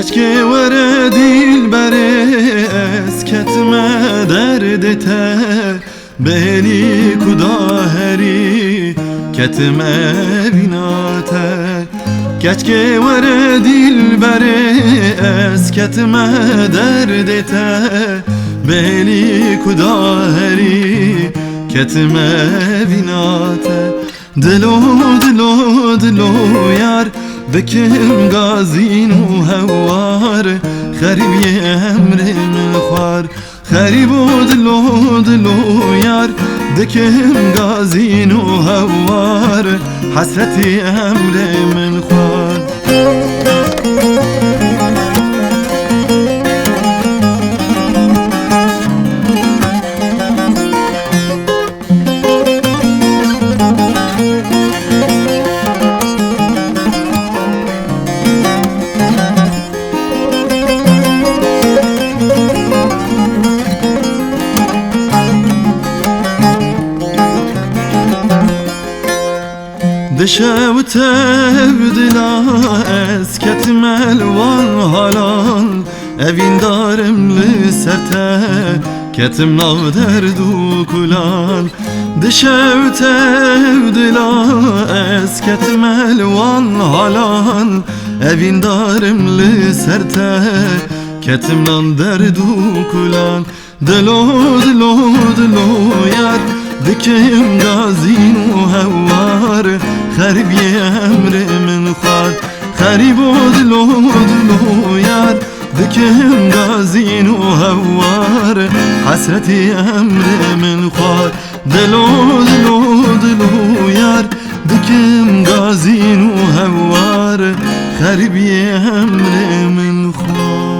Keşke vere dilbere esketme derdete beni kudaheri ketme binate. Keşke vere dilbere esketme derdete beni kudaheri ketme binate. Dilo dilo dilo yar بكم غازين وهوار خريب يمري من خوار خريب ودلو دلو يار بكم غازين وهوار حسرتي أمري من خوار دشوت بدلا esketme الوان halal evin darım lserte ketim nav derdu kulal. دشوت بدلا esketme الوان halal evin darım lserte ketim nav derdu kulal. دلو دلو دلو yar بكم غازين وهوار خريب يمري من خوار خريب ودلو دلو يار بكم غازين وهوار حسرتي أمري من خوار. دلو دلو دلو يار بكم غازين وهوار خريب يمري من خوار.